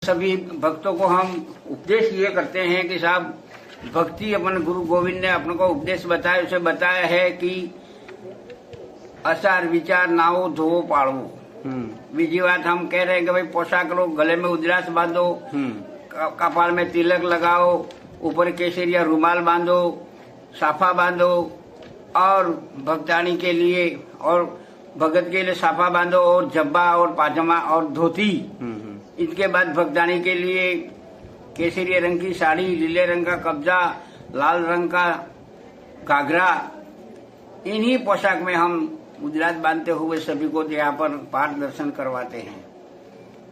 सभी भक्तों को हम उपदेश ये करते हैं कि साहब भक्ति अपन गुरु गोविंद ने अपने को उपदेश बताया, उसे बताया है कि आचार विचार नाओ धोवो पाड़ो। बीजी बात हम कह रहे हैं कि भाई पोशाक लो, गले में उद्रास बांधो, कपाल में तिलक लगाओ, ऊपर केसरिया रुमाल बांधो, साफा बांधो और भक्तानी के लिए और भगत के लिए साफा बांधो और जब्बा और पाजामा और धोती। इसके बाद भक्तानी के लिए केसरी रंग की साड़ी, नीले रंग का कब्जा, लाल रंग का घाघरा, इन्हीं पोशाक में हम उजरात बांधते हुए सभी को यहाँ पर पाठ दर्शन करवाते हैं।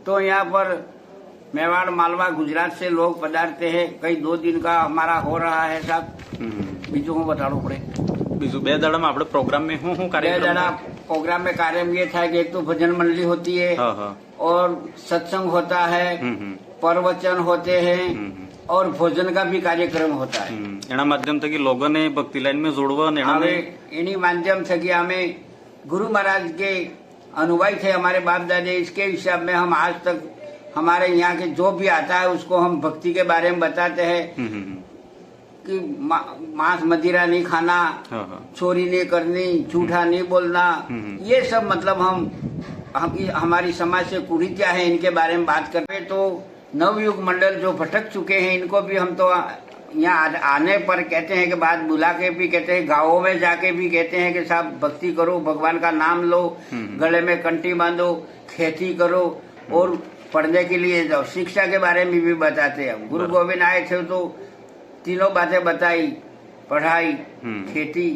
तो यहाँ पर मेवाड़, मालवा, गुजरात से लोग पधारते हैं। कई 2 दिन का हमारा हो रहा है साहब। बीजू હું બતાડવું પડે? બીજું 2 દાડામાં આપણે પ્રોગ્રામ में હું कार्यक्रम? 2 दाड़ा प्रोग्राम में कार्यक्रम ये था कि एक तो भजन मंडली होती है और सत्संग होता है, प्रवचन होते हैं और भोजन का भी कार्यक्रम होता है। એના માધ્યમથી લોકોને ભક્તિ લાઈન में જોડવા અને इन्हीं माध्यम से कि हमें गुरु महाराज के अनुयायी थे हमारे बाप दादे, इसके हिसाब में हम आज तक हमारे यहाँ के जो भी आता है उसको हम भक्ति के बारे में बताते हैं कि मांस मदिरा नहीं खाना, चोरी नहीं करनी, झूठा नहीं बोलना, ये सब मतलब हम हमारी समाज से कुरीतियां हैं, इनके बारे में बात करते हैं। तो नवयुग मंडल जो भटक चुके हैं इनको भी हम तो यहाँ आने पर कहते हैं कि बात बुला के भी कहते हैं, गाँवों में जाके भी कहते हैं कि साहब भक्ति करो, भगवान का नाम लो, गले में कंठी बांधो, खेती करो और पढ़ने के लिए जाओ। शिक्षा के बारे में भी बताते हैं। गुरु गोविंद आए थे तो तीनों बातें बताई, पढ़ाई, खेती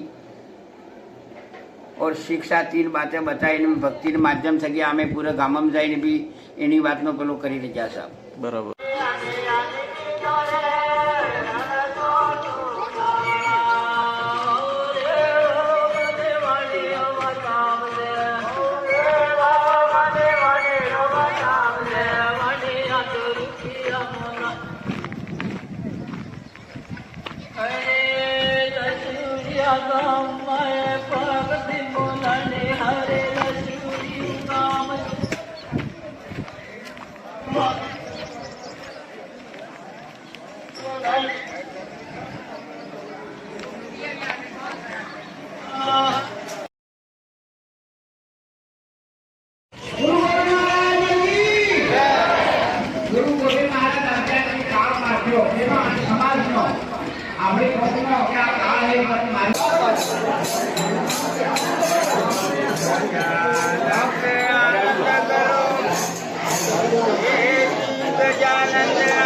और शिक्षा, 3 बातें बताई। इनमें भक्ति के माध्यम से हमें पूरे गाम में जाइने भी एनी बात नो पेलो करी रहा साहब। बराबर।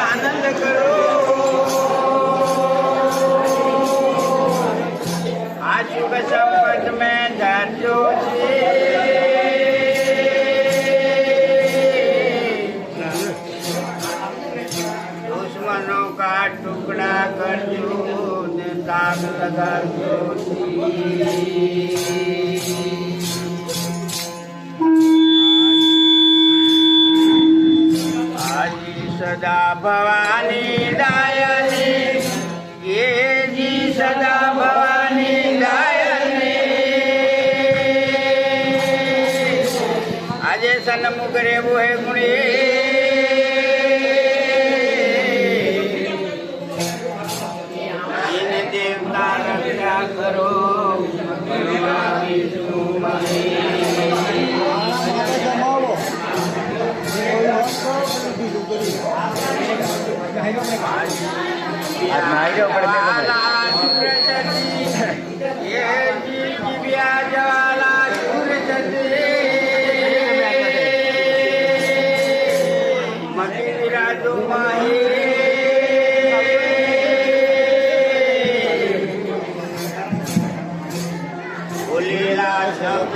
आनंद करो आज युग संपत में जाजो दुश्मनों का टुकड़ा कर दो, दाग लगा दो। सदा भवानी दायनी, ये जी सदा भवानी दायनी। આજે સન્મુખ રહેવું હે ગુણે, એને દેવતા રક્ષા કરો બોલેલા શબ્દ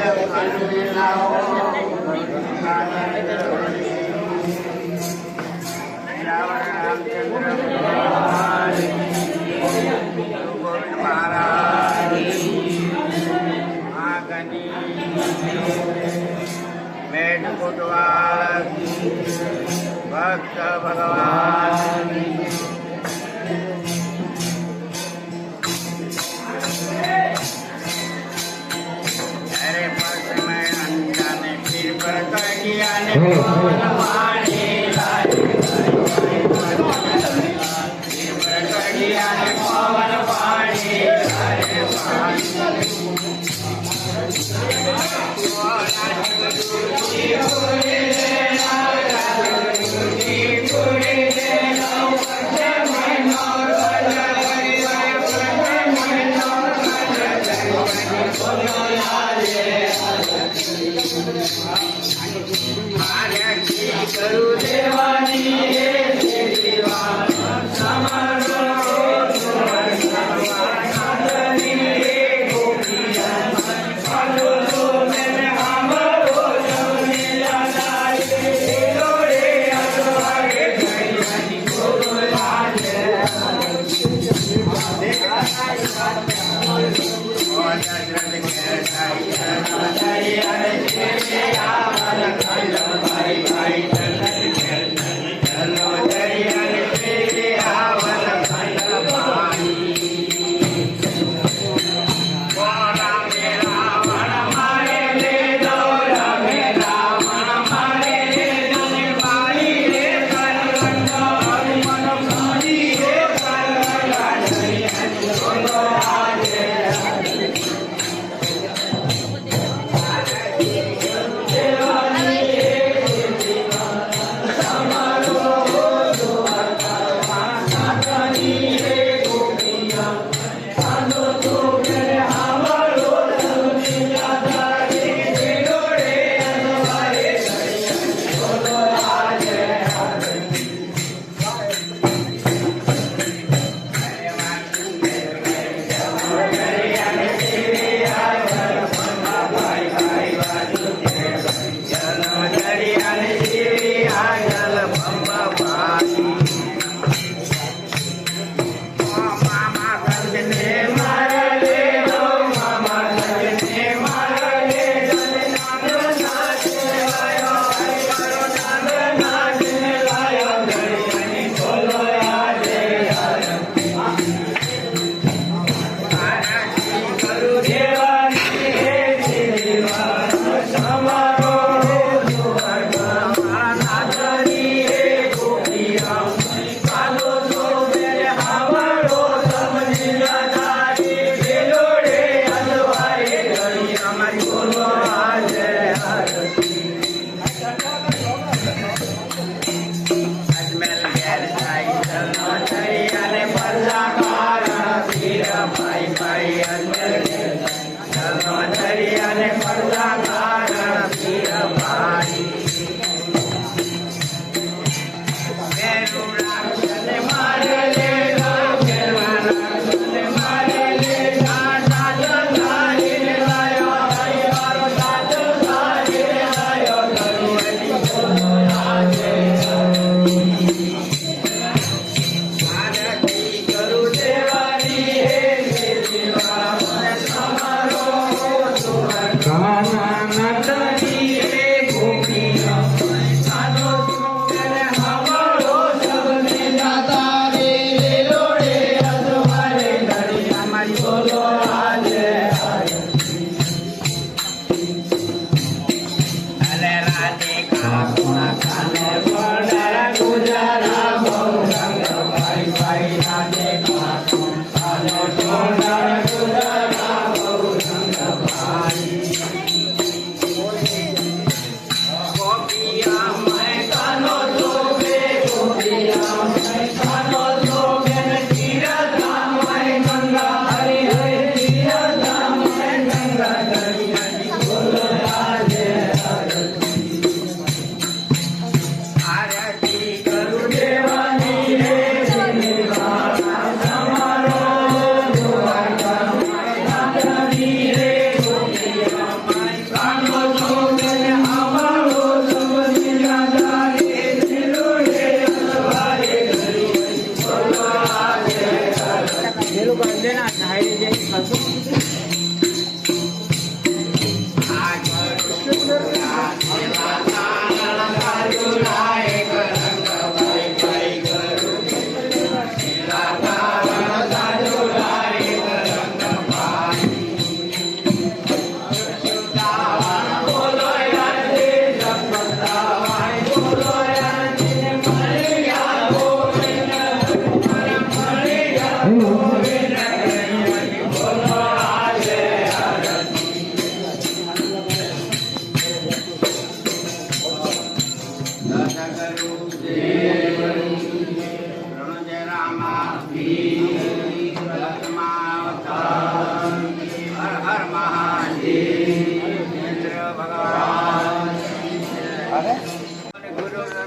मेट कोटवाल भक्त भगवान। अरे भक्त में अनजाने फिर पर किया ने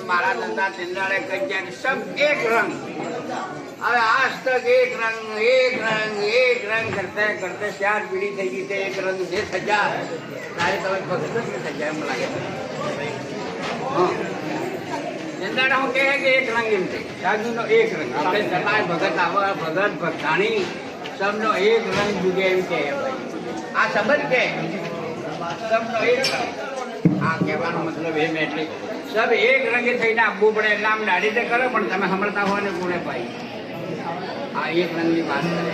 मारा धंधा तिंदाड़े कज्जा सब एक रंग। अरे आज तक एक रंग करते करते 4 पीढ़ी થઈ ગઈ છે એક રંગ જે સજા તારે તમે ભગત ને સજા એમ લાગે હા ચંદાડા હું કહે કે એક રંગ એમ છે સાધુનો એક રંગ આપણે ચલાય ભગત આવા ભગત ભક્તાણી सबનો એક રંગ જુગે એમ કે આ સંબંધ કે सबનો એક રંગ આ કહેવાનો મતલબ એમ એટલે सब એક રંગે થઈને આપવું પડે એટલે આમ દાઢી તે કરે પણ તમે સમજતા હોય ને કોને ભાઈ આ એક રંગની વાત કરે